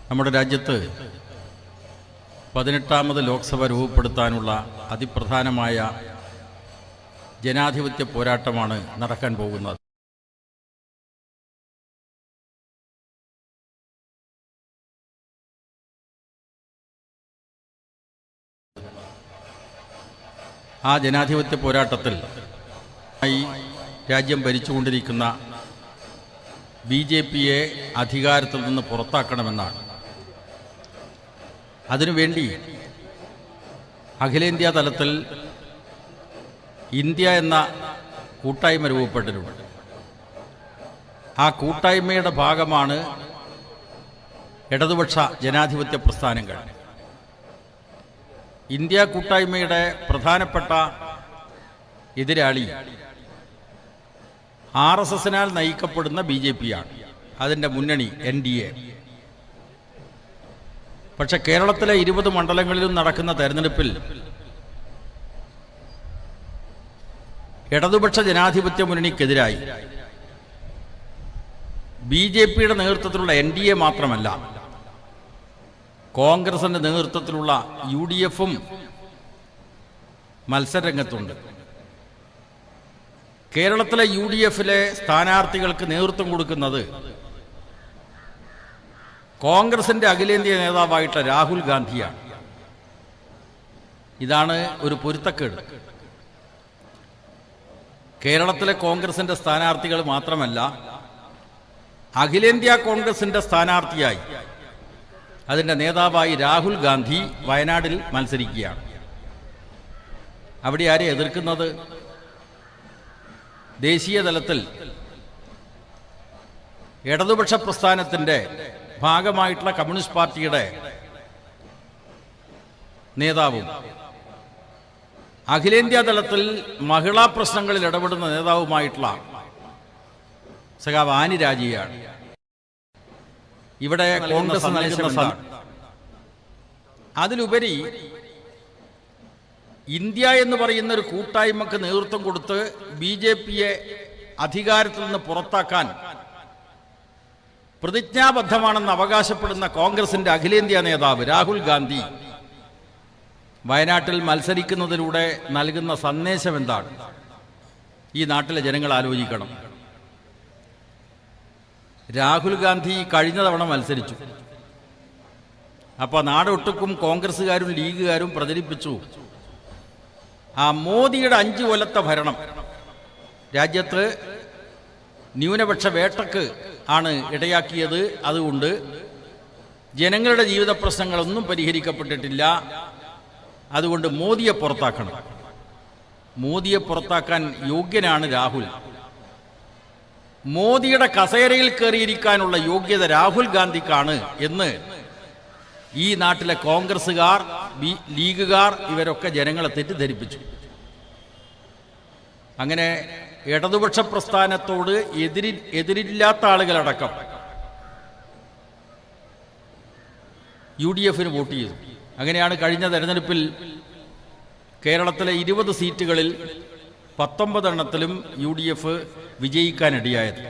നമ്മുടെ രാജ്യത്ത് 18ാമത് ലോക്സഭ രൂപപ്പെടുത്താനുള്ള അതിപ്രധാനമായ ജനാധിപത്യ പോരാട്ടമാണ് നടക്കാൻ പോകുന്നത്. ആ ജനാധിപത്യ പോരാട്ടത്തിൽ രാജ്യം ഭരിച്ചുകൊണ്ടിരിക്കുന്ന BJPയെ അധികാരത്തിൽ നിന്ന് പുറത്താക്കണമെന്നാണ്. അതിനുവേണ്ടി അഖിലേന്ത്യാ തലത്തിൽ ഇന്ത്യ എന്ന കൂട്ടായ്മ രൂപപ്പെട്ടിട്ടുണ്ട്. ആ കൂട്ടായ്മയുടെ ഭാഗമാണ് ഇടതുപക്ഷ ജനാധിപത്യ പ്രസ്ഥാനങ്ങൾ. ഇന്ത്യ കൂട്ടായ്മയുടെ പ്രധാനപ്പെട്ട എതിരാളി RSSനാൽ നയിക്കപ്പെടുന്ന BJPയാണ്, അതിൻ്റെ മുന്നണി NDA. പക്ഷെ കേരളത്തിലെ 20 മണ്ഡലങ്ങളിലും നടക്കുന്ന തെരഞ്ഞെടുപ്പിൽ ഇടതുപക്ഷ ജനാധിപത്യ മുന്നണിക്കെതിരായി BJPയുടെ നേതൃത്വത്തിലുള്ള NDA മാത്രമല്ല, കോൺഗ്രസിന്റെ നേതൃത്വത്തിലുള്ള UDFും മത്സരരംഗത്തുണ്ട്. കേരളത്തിലെ UDFിലെ സ്ഥാനാർത്ഥികൾക്ക് നേതൃത്വം കൊടുക്കുന്നത് കോൺഗ്രസിന്റെ അഖിലേന്ത്യാ നേതാവായിട്ടുള്ള രാഹുൽ ഗാന്ധിയാണ്. ഇതാണ് ഒരു പൊരുത്തക്കേട്. കേരളത്തിലെ കോൺഗ്രസിന്റെ സ്ഥാനാർത്ഥികൾ മാത്രമല്ല, അഖിലേന്ത്യാ കോൺഗ്രസിന്റെ സ്ഥാനാർത്ഥിയായി അതിൻ്റെ നേതാവായി രാഹുൽ ഗാന്ധി വയനാട്ടിൽ മത്സരിക്കുകയാണ്. അവിടെ ആരെ എതിർക്കുന്നത്? ദേശീയ തലത്തിൽ ഇടതുപക്ഷ പ്രസ്ഥാനത്തിൻ്റെ ഭാഗമായിട്ടുള്ള കമ്മ്യൂണിസ്റ്റ് പാർട്ടിയുടെ നേതാവും അഖിലേന്ത്യാ തലത്തിൽ മഹിളാ പ്രശ്നങ്ങളിൽ ഇടപെടുന്ന നേതാവുമായിട്ടുള്ള സഖാവ് ആനി രാജയാണ്. ഇവിടെ കോൺഗ്രസ് നൽകുന്ന അതിലുപരി ഇന്ത്യ എന്ന് പറയുന്ന ഒരു കൂട്ടായ്മക്ക് നേതൃത്വം കൊടുത്ത് BJPയെ അധികാരത്തിൽ നിന്ന് പുറത്താക്കാൻ പ്രതിജ്ഞാബദ്ധമാണെന്ന് അവകാശപ്പെടുന്ന കോൺഗ്രസിന്റെ അഖിലേന്ത്യാ നേതാവ് രാഹുൽ ഗാന്ധി വയനാട്ടിൽ മത്സരിക്കുന്നതിലൂടെ നൽകുന്ന സന്ദേശം എന്താണ്? ഈ നാട്ടിലെ ജനങ്ങൾ ആലോചിക്കണം. രാഹുൽ ഗാന്ധി കഴിഞ്ഞ തവണ മത്സരിച്ചു. അപ്പോൾ നാടൊട്ടുക്കും കോൺഗ്രസ്സുകാരും ലീഗുകാരും പ്രചരിപ്പിച്ചു, ആ മോദിയുടെ 5 കൊല്ലത്തെ ഭരണം രാജ്യത്ത് ന്യൂനപക്ഷ വേട്ടക്ക് ആണ് ഇടയാക്കിയത്. അതുകൊണ്ട് ജനങ്ങളുടെ ജീവിത പ്രശ്നങ്ങളൊന്നും പരിഹരിക്കപ്പെട്ടിട്ടില്ല. അതുകൊണ്ട് മോദിയെ പുറത്താക്കണം. മോദിയെ പുറത്താക്കാൻ യോഗ്യനാണ് രാഹുൽ. മോദിയുടെ കസേരയിൽ കയറിയിരിക്കാനുള്ള യോഗ്യത രാഹുൽ ഗാന്ധിക്കാണ് എന്ന് ഈ നാട്ടിലെ കോൺഗ്രസ്സുകാർ, ലീഗുകാർ ഇവരൊക്കെ ജനങ്ങളെ തെറ്റിദ്ധരിപ്പിച്ചു. അങ്ങനെ ഇടതുപക്ഷ പ്രസ്ഥാനത്തോട് എതിരില്ലാത്ത ആളുകളടക്കം UDFന് വോട്ട് ചെയ്തു. അങ്ങനെയാണ് കഴിഞ്ഞ തെരഞ്ഞെടുപ്പിൽ കേരളത്തിലെ 20 സീറ്റുകളിൽ 19 എണ്ണത്തിലും UDF വിജയിക്കാനിടയായത്.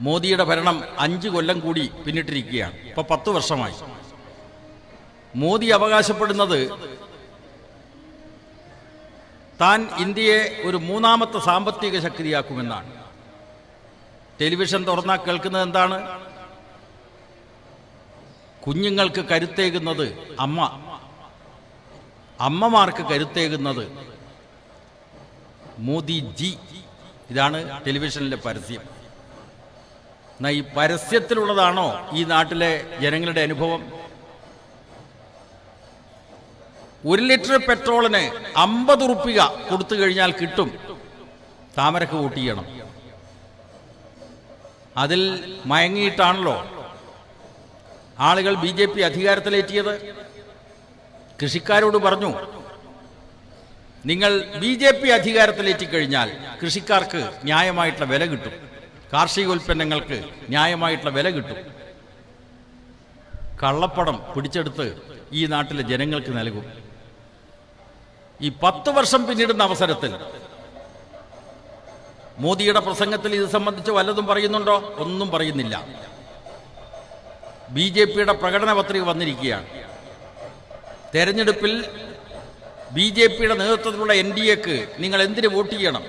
മോദിയുടെ ഭരണം 5 കൊല്ലം കൂടി പിന്നിട്ടിരിക്കുകയാണ്. ഇപ്പോൾ 10 വർഷമായി. മോദി അവകാശപ്പെടുന്നത് താൻ ഇന്ത്യയെ ഒരു 3ാമത്തെ സാമ്പത്തിക ശക്തിയാക്കുമെന്നാണ്. ടെലിവിഷൻ തുറന്നാൽ കേൾക്കുന്നത് എന്താണ്? കുഞ്ഞുങ്ങൾക്ക് കരുത്തേകുന്നത് അമ്മമാർക്ക് കരുത്തേകുന്നത് മോദിജി. ഇതാണ് ടെലിവിഷനിലെ പരസ്യം. എന്നാൽ ഈ പരസ്യത്തിലുള്ളതാണോ ഈ നാട്ടിലെ ജനങ്ങളുടെ അനുഭവം? 1 ലിറ്റർ പെട്രോളിന് 50 ഉറുപ്പിക കൊടുത്തു കഴിഞ്ഞാൽ കിട്ടും, താമരക്ക് വോട്ട് ചെയ്യണം. അതിൽ മയങ്ങിയിട്ടാണല്ലോ ആളുകൾ BJP അധികാരത്തിലേറ്റിയത്. കൃഷിക്കാരോട് പറഞ്ഞു, നിങ്ങൾ BJP അധികാരത്തിലേറ്റിക്കഴിഞ്ഞാൽ കൃഷിക്കാർക്ക് ന്യായമായിട്ടുള്ള വില കിട്ടും, കാർഷികോൽപ്പന്നങ്ങൾക്ക് ന്യായമായിട്ടുള്ള വില കിട്ടും. കള്ളപ്പണം പിടിച്ചെടുത്ത് ഈ നാട്ടിലെ ജനങ്ങൾക്ക് നൽകും. ഈ 10 വർഷം പിന്നിടുന്ന അവസരത്തിൽ മോദിയുടെ പ്രസംഗത്തിൽ ഇത് സംബന്ധിച്ച് വല്ലതും പറയുന്നുണ്ടോ? ഒന്നും പറയുന്നില്ല. BJPയുടെ പ്രകടന പത്രിക വന്നിരിക്കുകയാണ്. തെരഞ്ഞെടുപ്പിൽ BJPയുടെ നേതൃത്വത്തിലുള്ള NDAക്ക് നിങ്ങൾ എന്തിന് വോട്ട് ചെയ്യണം?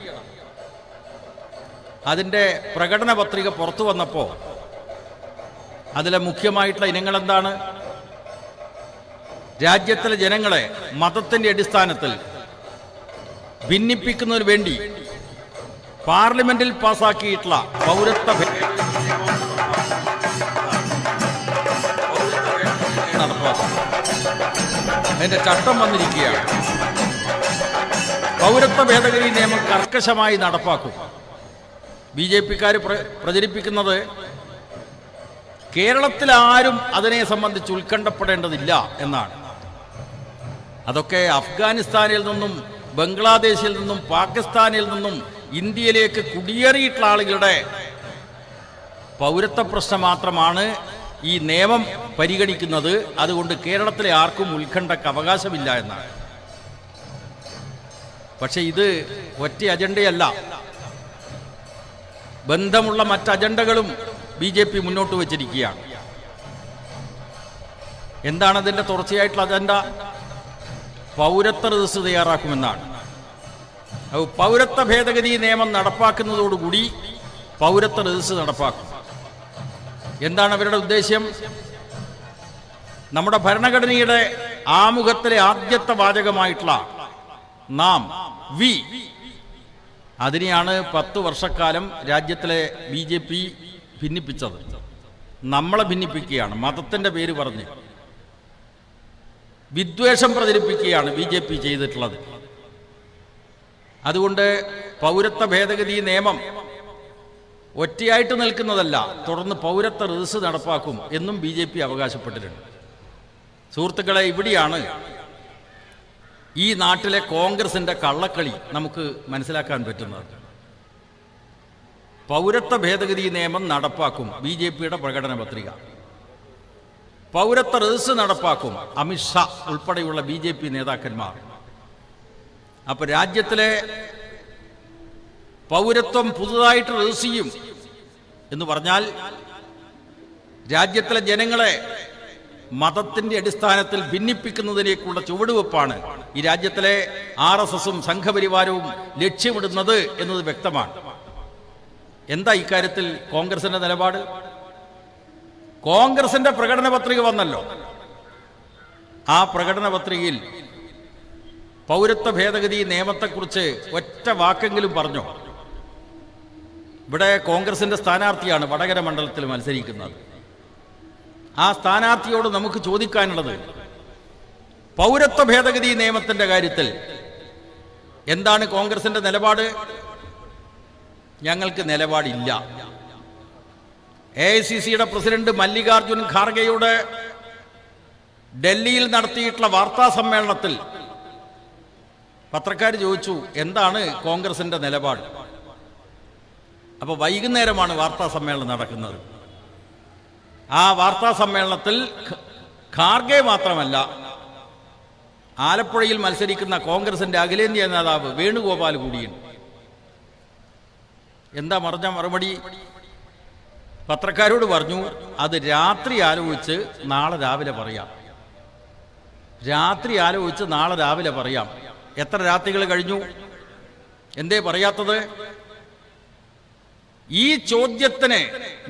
അതിൻ്റെ പ്രകടന പത്രിക പുറത്തു വന്നപ്പോൾ അതിലെ മുഖ്യമായിട്ടുള്ള ഇനങ്ങൾ എന്താണ്? രാജ്യത്തിലെ ജനങ്ങളെ മതത്തിൻ്റെ അടിസ്ഥാനത്തിൽ ഭിന്നിപ്പിക്കുന്നതിന് വേണ്ടി പാർലമെന്റിൽ പാസാക്കിയിട്ടുള്ള പൗരത്വ നടപ്പാക്കും. അതിന്റെ ചട്ടം വന്നിരിക്കുകയാണ്. പൗരത്വ ഭേദഗതി നിയമം കർക്കശമായി നടപ്പാക്കും. BJPക്കാർ പ്രചരിപ്പിക്കുന്നത് കേരളത്തിൽ ആരും അതിനെ സംബന്ധിച്ച് ഉത്കണ്ഠപ്പെടേണ്ടതില്ല എന്നാണ്. അതൊക്കെ അഫ്ഗാനിസ്ഥാനിൽ നിന്നും ബംഗ്ലാദേശിൽ നിന്നും പാകിസ്ഥാനിൽ നിന്നും ഇന്ത്യയിലേക്ക് കുടിയേറിയിട്ടുള്ള ആളുകളുടെ പൗരത്വ പ്രശ്നം മാത്രമാണ് ഈ നിയമം പരിഗണിക്കുന്നത്. അതുകൊണ്ട് കേരളത്തിലെ ആർക്കും ഉത്കണ്ഠക്ക് അവകാശമില്ല എന്നാണ്. പക്ഷെ ഇത് ഒറ്റ അജണ്ടയല്ല, ബന്ധമുള്ള മറ്റ് അജണ്ടകളും BJP മുന്നോട്ട് വച്ചിരിക്കുകയാണ്. എന്താണ് അതിൻ്റെ തുടർച്ചയായിട്ടുള്ള അജണ്ട? പൗരത്വ രജിസ്റ്റർ തയ്യാറാക്കുമെന്നാണ്. പൗരത്വ ഭേദഗതി നിയമം നടപ്പാക്കുന്നതോടുകൂടി പൗരത്വ രജിസ്റ്റർ നടപ്പാക്കും. എന്താണ് അവരുടെ ഉദ്ദേശ്യം? നമ്മുടെ ഭരണഘടനയുടെ ആമുഖത്തിലെ ആദ്യത്തെ വാചകമായിട്ടുള്ള നാം വി, അതിനെയാണ് 10 വർഷക്കാലം രാജ്യത്തിലെ BJP ഭിന്നിപ്പിച്ചത്. നമ്മളെ ഭിന്നിപ്പിക്കുകയാണ്. മതത്തിൻ്റെ പേര് പറഞ്ഞ് വിദ്വേഷം പ്രചരിപ്പിക്കുകയാണ് BJP ചെയ്തിട്ടുള്ളത്. അതുകൊണ്ട് പൗരത്വ ഭേദഗതി നിയമം ഒറ്റയായിട്ട് നിൽക്കുന്നതല്ല, തുടർന്ന് പൗരത്വ രജിസ്റ്റർ നടപ്പാക്കും എന്നും BJP അവകാശപ്പെട്ടിട്ടുണ്ട്. സുഹൃത്തുക്കളെ, ഇവിടെയാണ് ഈ നാട്ടിലെ കോൺഗ്രസിൻ്റെ കള്ളക്കളി നമുക്ക് മനസ്സിലാക്കാൻ പറ്റുന്നത്. പൗരത്വ ഭേദഗതി നിയമം നടപ്പാക്കും, BJPയുടെ പ്രകടന പത്രിക. പൗരത്വ രജിസ്റ്റർ നടപ്പാക്കും, അമിത്ഷാ ഉൾപ്പെടെയുള്ള BJP നേതാക്കന്മാർ. അപ്പോൾ രാജ്യത്തിലെ പൗരത്വം പുതുതായിട്ട് രജിസ്റ്റർ ചെയ്യും എന്ന് പറഞ്ഞാൽ രാജ്യത്തിലെ ജനങ്ങളെ മതത്തിൻ്റെ അടിസ്ഥാനത്തിൽ ഭിന്നിപ്പിക്കുന്നതിലേക്കുള്ള ചുവടുവെപ്പാണ് ഈ രാജ്യത്തിലെ RSSും സംഘപരിവാരവും ലക്ഷ്യമിടുന്നത് എന്നത് വ്യക്തമാണ്. എന്താ ഇക്കാര്യത്തിൽ കോൺഗ്രസിന്റെ നിലപാട്? കോൺഗ്രസിന്റെ പ്രകടന പത്രിക വന്നല്ലോ. ആ പ്രകടന പത്രികയിൽ പൗരത്വ ഭേദഗതി നിയമത്തെക്കുറിച്ച് ഒറ്റ വാക്കെങ്കിലും പറഞ്ഞോ? ഇവിടെ കോൺഗ്രസിന്റെ സ്ഥാനാർത്ഥിയാണ് വടകര മണ്ഡലത്തിൽ മത്സരിക്കുന്നത്. ആ സ്ഥാനാർത്ഥിയോട് നമുക്ക് ചോദിക്കാനുള്ളത്, പൗരത്വ ഭേദഗതി നിയമത്തിന്റെ കാര്യത്തിൽ എന്താണ് കോൺഗ്രസിന്റെ നിലപാട്? ഞങ്ങൾക്ക് നിലപാടില്ല. AICCയുടെ പ്രസിഡന്റ് മല്ലികാർജുൻ ഖാർഗെയുടെ ഡൽഹിയിൽ നടത്തിയിട്ടുള്ള വാർത്താ സമ്മേളനത്തിൽ പത്രക്കാർ ചോദിച്ചു, എന്താണ് കോൺഗ്രസിന്റെ നിലപാട്? അപ്പോൾ വൈകുന്നേരമാണ് വാർത്താ സമ്മേളനം നടക്കുന്നത്. ആ വാർത്താ സമ്മേളനത്തിൽ ഖാർഗെ മാത്രമല്ല, ആലപ്പുഴയിൽ മത്സരിക്കുന്ന കോൺഗ്രസിന്റെ അഖിലേന്ത്യാ നേതാവ് വേണുഗോപാൽ കൂടിയുണ്ട്. എന്താ പറഞ്ഞ മറുപടി? പത്രക്കാരോട് പറഞ്ഞു, അത് രാത്രി ആലോചിച്ച് നാളെ രാവിലെ പറയാം. രാത്രി ആലോചിച്ച് നാളെ രാവിലെ പറയാം. എത്ര രാത്രികൾ കഴിഞ്ഞു? എന്തേ പറയാത്തത്? ഈ ചോദ്യത്തിന്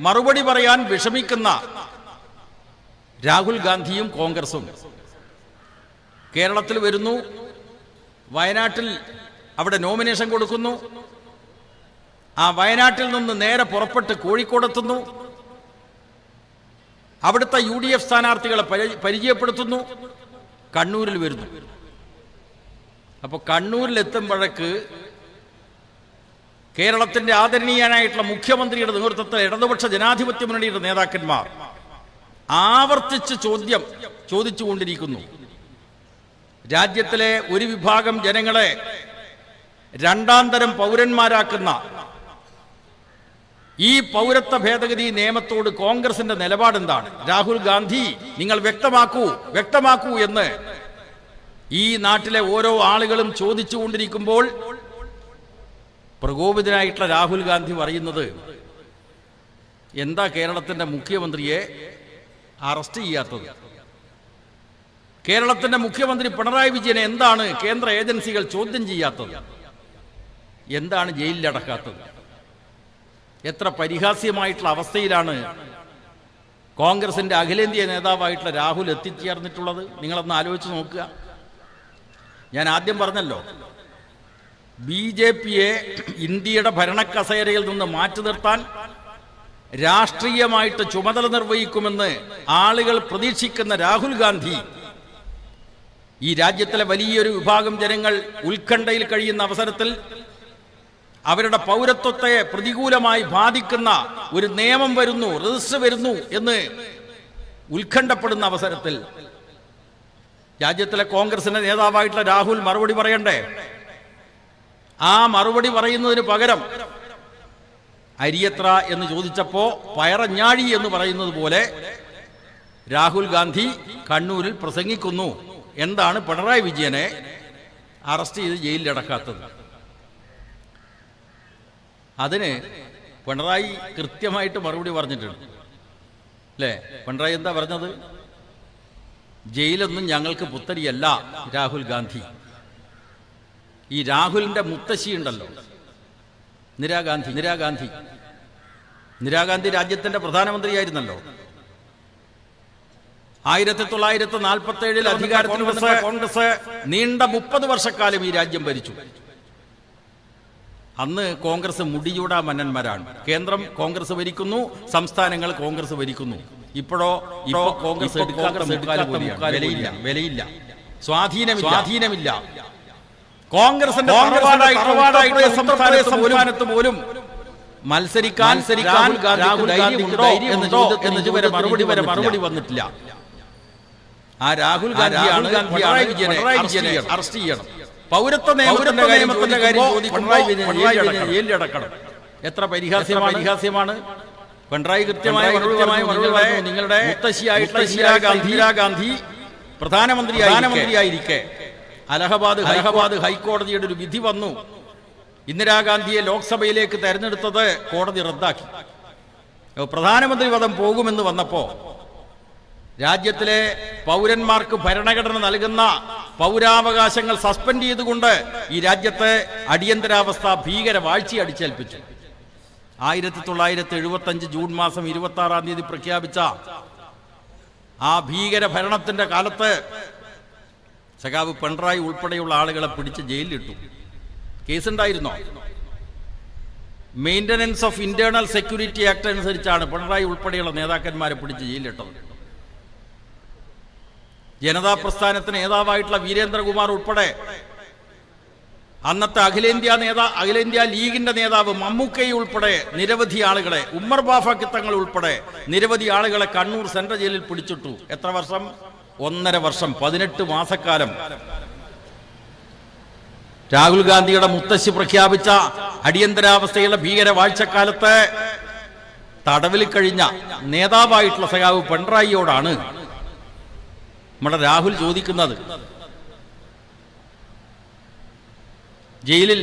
മറുപടി പറയാൻ വിഷമിക്കുന്ന രാഹുൽ ഗാന്ധിയും കോൺഗ്രസും കേരളത്തിൽ വരുന്നു, വയനാട്ടിൽ അവിടെ നോമിനേഷൻ കൊടുക്കുന്നു. ആ വയനാട്ടിൽ നിന്ന് നേരെ പുറപ്പെട്ട് കോഴിക്കോടെത്തുന്നു. അവിടുത്തെ UDF സ്ഥാനാർത്ഥികളെ പരിചയപ്പെടുത്തുന്നു. കണ്ണൂരിൽ വരുന്നു. അപ്പോൾ കണ്ണൂരിലെത്തുമ്പോഴേക്ക് കേരളത്തിന്റെ ആദരണീയനായിട്ടുള്ള മുഖ്യമന്ത്രിയുടെ നേതൃത്വത്തിൽ ഇടതുപക്ഷ ജനാധിപത്യ മുന്നണിയുടെ നേതാക്കന്മാർ ആവർത്തിച്ച് ചോദിച്ചുകൊണ്ടിരിക്കുന്നു. രാജ്യത്തിലെ ഒരു വിഭാഗം ജനങ്ങളെ രണ്ടാം തരം പൗരന്മാരാക്കുന്ന ഈ പൗരത്വ ഭേദഗതി നിയമത്തോട് കോൺഗ്രസിന്റെ നിലപാടെന്താണ്? രാഹുൽ ഗാന്ധി, നിങ്ങൾ വ്യക്തമാക്കൂ എന്ന് ഈ നാട്ടിലെ ഓരോ ആളുകളും ചോദിച്ചുകൊണ്ടിരിക്കുമ്പോൾ പ്രകോപിതനായിട്ടുള്ള രാഹുൽ ഗാന്ധി പറയുന്നത്, എന്താ കേരളത്തിന്റെ മുഖ്യമന്ത്രിയെ അറസ്റ്റ് ചെയ്യാത്തത്? കേരളത്തിന്റെ മുഖ്യമന്ത്രി പിണറായി വിജയനെ എന്താണ് കേന്ദ്ര ഏജൻസികൾ ചോദ്യം ചെയ്യാത്തത്? എന്താണ് ജയിലിലടക്കാത്തത്? എത്ര പരിഹാസ്യമായിട്ടുള്ള അവസ്ഥയിലാണ് കോൺഗ്രസിന്റെ അഖിലേന്ത്യാ നേതാവായിട്ടുള്ള രാഹുൽ എത്തിച്ചേർന്നിട്ടുള്ളത്? നിങ്ങളൊന്ന് ആലോചിച്ച് നോക്കുക. ഞാൻ ആദ്യം പറഞ്ഞല്ലോ, BJPയെ ഇന്ത്യയുടെ ഭരണക്കസേരയിൽ നിന്ന് മാറ്റി നിർത്താൻ രാഷ്ട്രീയമായിട്ട് ചുമതല നിർവഹിക്കുമെന്ന് ആളുകൾ പ്രതീക്ഷിക്കുന്ന രാഹുൽ ഗാന്ധി ഈ രാജ്യത്തിലെ വലിയൊരു വിഭാഗം ജനങ്ങൾ ഉത്കണ്ഠയിൽ കഴിയുന്ന അവസരത്തിൽ, അവരുടെ പൗരത്വത്തെ പ്രതികൂലമായി ബാധിക്കുന്ന ഒരു നിയമം വരുന്നു, രജിസ്റ്റർ വരുന്നു എന്ന് ഉത്കണ്ഠപ്പെടുന്ന അവസരത്തിൽ രാജ്യത്തിലെ കോൺഗ്രസിന്റെ നേതാവായിട്ടുള്ള രാഹുൽ മറുപടി പറയണ്ടേ? ആ മറുപടി പറയുന്നതിന് പകരം അരിയത്ര എന്ന് ചോദിച്ചപ്പോ പയറഞ്ഞാഴി എന്ന് പറയുന്നത് പോലെ രാഹുൽ ഗാന്ധി കണ്ണൂരിൽ പ്രസംഗിക്കുന്നു. എന്താണ് പിണറായി വിജയനെ അറസ്റ്റ് ചെയ്ത് ജയിലിലടക്കാത്തത്? അതിന് പിണറായി കൃത്യമായിട്ട് മറുപടി പറഞ്ഞിട്ടുണ്ട് അല്ലേ? പിണറായി എന്താ പറഞ്ഞത്? ജയിലൊന്നും ഞങ്ങൾക്ക് പുത്തരിയല്ല രാഹുൽ ഗാന്ധി. ഈ രാഹുലിന്റെ മുത്തശ്ശി ഉണ്ടല്ലോ, ഇന്ദിരാഗാന്ധി രാജ്യത്തിന്റെ പ്രധാനമന്ത്രിയായിരുന്നല്ലോ. 1947 അധികാരത്തിൽ വന്ന കോൺഗ്രസ് നീണ്ട 30 വർഷക്കാലം ഈ രാജ്യം ഭരിച്ചു. അന്ന് കോൺഗ്രസ് മുടിയൂടാ മന്നന്മാരാണ്. കേന്ദ്രം കോൺഗ്രസ് ഭരിക്കുന്നു, സംസ്ഥാനങ്ങൾ കോൺഗ്രസ് ഭരിക്കുന്നു. ഇപ്പോഴോ കോൺഗ്രസ് വിലയില്ല, സ്വാധീനമില്ല. കോൺഗ്രസിന്റെ സംസ്ഥാനത്ത് പോലും മത്സരിക്കാൻ മറുപടി വന്നിട്ടില്ല. ആ രാഹുൽ ഗാന്ധിയാണ് പിണറായി വിജയനെ അറസ്റ്റ് ചെയ്യണം. പൗരത്വ നിയമത്തിന്റെ കാര്യം ജയിലിലടക്കണം. എത്ര പരിഹാസ്യമാണ്. പിണറായി കൃത്യമായ മറുപടി, നിങ്ങളുടെ മുത്തശ്ശിയായിട്ടുള്ള ഇന്ദിരാഗാന്ധി പ്രധാനമന്ത്രിയായിരിക്കെ അലഹബാദ് ഹൈക്കോടതിയുടെ ഒരു വിധി വന്നു. ഇന്ദിരാഗാന്ധിയെ ലോക്സഭയിലേക്ക് തെരഞ്ഞെടുത്തത് കോടതി റദ്ദാക്കി. പ്രധാനമന്ത്രി പദം പോകുമെന്ന് വന്നപ്പോ രാജ്യത്തിലെ പൗരന്മാർക്ക് ഭരണഘടന നൽകുന്ന പൗരാവകാശങ്ങൾ സസ്പെൻഡ് ചെയ്തുകൊണ്ട് ഈ രാജ്യത്തെ അടിയന്തരാവസ്ഥ ഭീകരവാഴ്ച അടിച്ചേൽപ്പിച്ചു. 1975 ജൂൺ മാസം 26-ാം തീയതി പ്രഖ്യാപിച്ച ആ ഭീകര ഭരണത്തിന്റെ കാലത്ത് സഖാവ് പിണറായി ഉൾപ്പെടെയുള്ള ആളുകളെ പിടിച്ച് ജയിലിലിട്ടു. കേസുണ്ടായിരുന്നോ? Maintenance of internal security act അനുസരിച്ചാണ് പിണറായി ഉൾപ്പെടെയുള്ള നേതാക്കന്മാരെ പിടിച്ച് ജയിലിലിട്ടത്. ജനതാ പ്രസ്ഥാനത്തിന് നേതാവായിട്ടുള്ള വീരേന്ദ്രകുമാർ ഉൾപ്പെടെ അന്നത്തെ അഖിലേന്ത്യാ ലീഗിന്റെ നേതാവ് മമ്മൂക്കൈ ഉൾപ്പെടെ നിരവധി ആളുകളെ, ഉമ്മർ ബാഫക്കി തങ്ങൾ ഉൾപ്പെടെ നിരവധി ആളുകളെ കണ്ണൂർ സെൻട്രൽ ജയിലിൽ പിടിച്ചിട്ടു. എത്ര വർഷം? 1.5 വർഷം, 18 മാസക്കാലം. രാഹുൽ ഗാന്ധിയുടെ മുത്തശ്ശി പ്രഖ്യാപിച്ച അടിയന്തരാവസ്ഥയുടെ ഭീകരവാഴ്ചക്കാലത്ത് തടവിൽ കഴിഞ്ഞ നേതാവായിട്ടുള്ള സഖാവ് പിണറായിയോടാണ് നമ്മുടെ രാഹുൽ ചോദിക്കുന്നത്, ജയിലിൽ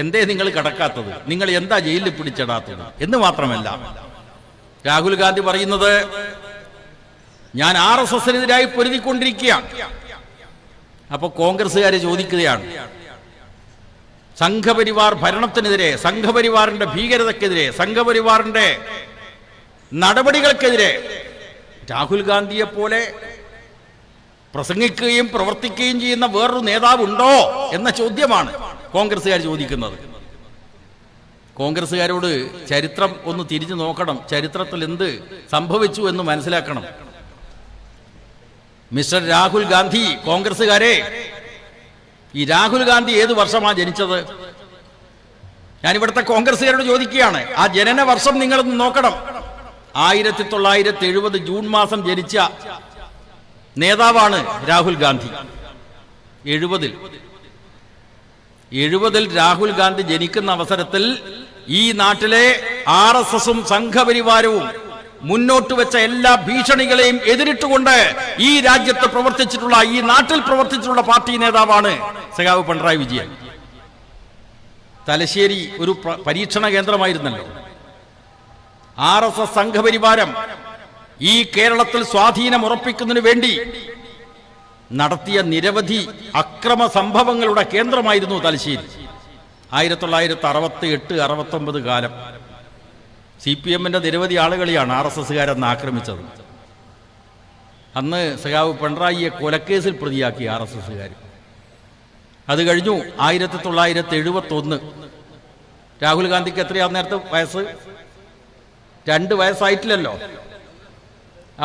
എന്തേ നിങ്ങൾ കടക്കാത്തത്? നിങ്ങൾ എന്താ ജയിലിൽ പിടിച്ചിടാത്തത് എന്ന് മാത്രമല്ല, രാഹുൽ ഗാന്ധി പറയുന്നത്, ഞാൻ RSSനെതിരായി പൊരുതിക്കൊണ്ടിരിക്കുകയാണ്. അപ്പൊ കോൺഗ്രസ്സുകാരെ ചോദിക്കുകയാണ്, സംഘപരിവാർ ഭരണത്തിനെതിരെ, സംഘപരിവാറിന്റെ ഭീകരതക്കെതിരെ, സംഘപരിവാറിന്റെ നടപടികൾക്കെതിരെ രാഹുൽ ഗാന്ധിയെ പോലെ പ്രസംഗിക്കുകയും പ്രവർത്തിക്കുകയും ചെയ്യുന്ന വേറൊരു നേതാവുണ്ടോ എന്ന ചോദ്യമാണ് കോൺഗ്രസ്സുകാർ ചോദിക്കുന്നത്. കോൺഗ്രസ്സുകാരോട് ചരിത്രം ഒന്ന് തിരിഞ്ഞു നോക്കണം, ചരിത്രത്തിൽ എന്ത് സംഭവിച്ചു എന്ന് മനസ്സിലാക്കണം. മിസ്റ്റർ രാഹുൽ ഗാന്ധി, കോൺഗ്രസ്സുകാരെ, ഈ രാഹുൽ ഗാന്ധി ഏത് വർഷമാണ് ജനിച്ചത്? ഞാൻ ഇവിടുത്തെ കോൺഗ്രസ്സുകാരോട് ചോദിക്കുകയാണ്, ആ ജനന വർഷം നിങ്ങളൊന്ന് നോക്കണം. 1970 ജൂൺ മാസം ജനിച്ച നേതാവാണ് രാഹുൽ ഗാന്ധി. 70 രാഹുൽ ഗാന്ധി ജനിക്കുന്ന അവസരത്തിൽ ഈ നാട്ടിലെ RSSും സംഘപരിവാരവും മുന്നോട്ട് വെച്ച എല്ലാ ഭീഷണികളെയും എതിരിട്ടുകൊണ്ട് ഈ രാജ്യത്ത് പ്രവർത്തിച്ചിട്ടുള്ള, ഈ നാട്ടിൽ പ്രവർത്തിച്ചിട്ടുള്ള പാർട്ടി നേതാവാണ് സഖാവ് പിണറായി വിജയൻ. തലശ്ശേരി ഒരു പരീക്ഷണ കേന്ദ്രമായിരുന്നല്ലോ. RSS സംഘപരിവാരം ഈ കേരളത്തിൽ സ്വാധീനം ഉറപ്പിക്കുന്നതിനു വേണ്ടി നടത്തിയ നിരവധി അക്രമ സംഭവങ്ങളുടെ കേന്ദ്രമായിരുന്നു തലശ്ശേരി. 1968, 69 കാലം CPM-ന്റെ നിരവധി ആളുകളെയാണ് RSS-കാരെന്ന് ആക്രമിച്ചത്. അന്ന് സഖാവ് പിണറായിയെ കൊലക്കേസിൽ പ്രതിയാക്കി RSS-കാർ. അത് കഴിഞ്ഞു 1971. രാഹുൽ ഗാന്ധിക്ക് എത്രയാണ് നേരത്തെ വയസ്സ്? 2 വയസ്സായിട്ടില്ലല്ലോ.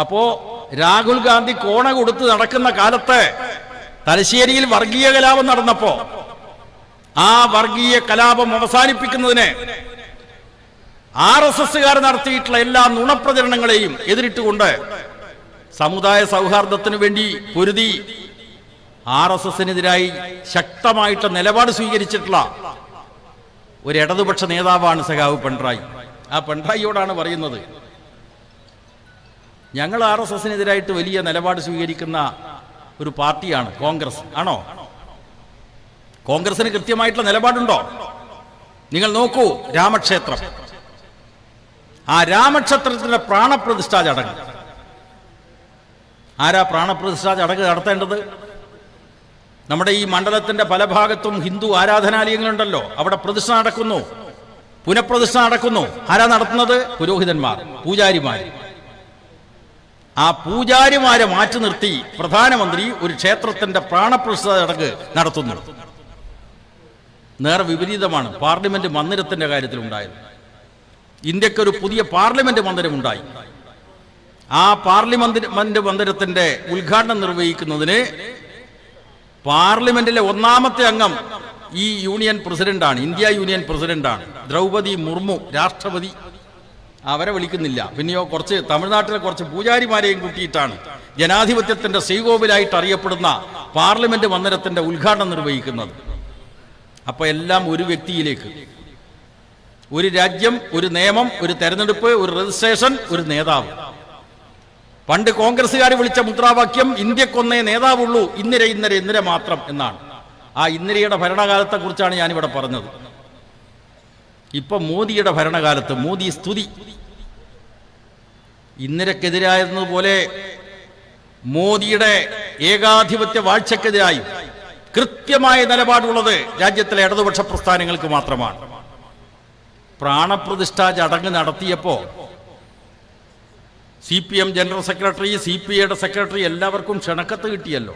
അപ്പോ രാഹുൽ ഗാന്ധി കോണ കൊടുത്ത് നടക്കുന്ന കാലത്ത് തലശ്ശേരിയിൽ വർഗീയ കലാപം നടന്നപ്പോ ആ വർഗീയ കലാപം അവസാനിപ്പിക്കുന്നതിന് RSS-കാർ നടത്തിയിട്ടുള്ള എല്ലാ നുണപ്രചരണങ്ങളെയും എതിരിട്ടുകൊണ്ട് സമുദായ സൗഹാർദ്ദത്തിനു വേണ്ടി പൊരുതി RSS-നെതിരായി ശക്തമായിട്ട് നിലപാട് സ്വീകരിച്ചിട്ടുള്ള ഒരു ഇടതുപക്ഷ നേതാവാണ് സഖാവ് പിണറായി. ആ പിണറായിയോടാണ് പറയുന്നത്, ഞങ്ങൾ RSS-നെതിരായിട്ട് വലിയ നിലപാട് സ്വീകരിക്കുന്ന ഒരു പാർട്ടിയാണ് കോൺഗ്രസ്. ആണോ? കോൺഗ്രസിന് കൃത്യമായിട്ടുള്ള നിലപാടുണ്ടോ? നിങ്ങൾ നോക്കൂ, രാമക്ഷേത്രം, ആ രാമക്ഷേത്രത്തിന്റെ പ്രാണപ്രതിഷ്ഠാ ചടങ്ങ്, ആരാ പ്രാണപ്രതിഷ്ഠാ ചടങ്ങ് നടത്തേണ്ടത്? നമ്മുടെ ഈ മണ്ഡലത്തിന്റെ പല ഭാഗത്തും ഹിന്ദു ആരാധനാലയങ്ങളുണ്ടല്ലോ, അവിടെ പ്രതിഷ്ഠ നടക്കുന്നു, പുനഃപ്രതിഷ്ഠ നടക്കുന്നു. ആരാ നടത്തുന്നത്? പുരോഹിതന്മാർ, പൂജാരിമാർ. ആ പൂജാരിമാരെ മാറ്റി നിർത്തി പ്രധാനമന്ത്രി ഒരു ക്ഷേത്രത്തിന്റെ പ്രാണപ്രതിഷ്ഠ ചടങ്ങ് നടത്തുന്നു. നേരെ വിപരീതമാണ് പാർലമെന്റ് മന്ദിരത്തിന്റെ കാര്യത്തിലുണ്ടായത്. ഇന്ത്യക്കൊരു പുതിയ പാർലമെന്റ് മന്ദിരമുണ്ടായി. ആ പാർലമെന്റ് മന്ദിരത്തിന്റെ ഉദ്ഘാടനം നിർവഹിക്കുന്നതിന് പാർലമെന്റിലെ ഒന്നാമത്തെ അംഗം ഈ യൂണിയൻ പ്രസിഡന്റാണ്, ഇന്ത്യ യൂണിയൻ പ്രസിഡന്റാണ്, ദ്രൗപദി മുർമു, രാഷ്ട്രപതി. അവരെ വിളിക്കുന്നില്ല. പിന്നെയോ കുറച്ച് തമിഴ്നാട്ടിലെ കുറച്ച് പൂജാരിമാരെയും കൂട്ടിയിട്ടാണ് ജനാധിപത്യത്തിന്റെ ശ്രീകോവിലായിട്ട് അറിയപ്പെടുന്ന പാർലമെന്റ് മന്ദിരത്തിന്റെ ഉദ്ഘാടനം നിർവഹിക്കുന്നത്. അപ്പൊ എല്ലാം ഒരു വ്യക്തിയിലേക്ക്, ഒരു രാജ്യം, ഒരു നിയമം, ഒരു തെരഞ്ഞെടുപ്പ്, ഒരു രജിസ്ട്രേഷൻ, ഒരു നേതാവ്. പണ്ട് കോൺഗ്രസ്സുകാർ വിളിച്ച മുദ്രാവാക്യം ഇന്ത്യക്കൊന്നേ നേതാവുള്ളൂ, ഇന്ദിര ഇന്ദിര ഇന്ദിര മാത്രം എന്നാണ്. ആ ഇന്ദിരയുടെ ഭരണകാലത്തെ കുറിച്ചാണ് ഞാനിവിടെ പറഞ്ഞത്. ഇപ്പൊ മോദിയുടെ ഭരണകാലത്ത് മോദി സ്തുതി. ഇന്ദിരക്കെതിരായതുപോലെ മോദിയുടെ ഏകാധിപത്യ വാഴ്ചക്കെതിരായും കൃത്യമായ നിലപാടുള്ളത് രാജ്യത്തിലെ ഇടതുപക്ഷ പ്രസ്ഥാനങ്ങൾക്ക് മാത്രമാണ്. പ്രാണപ്രതിഷ്ഠാ ചടങ്ങ് നടത്തിയപ്പോ CPM ജനറൽ സെക്രട്ടറി, CPIയുടെ സെക്രട്ടറി എല്ലാവർക്കും ക്ഷണക്കത്ത് കിട്ടിയല്ലോ.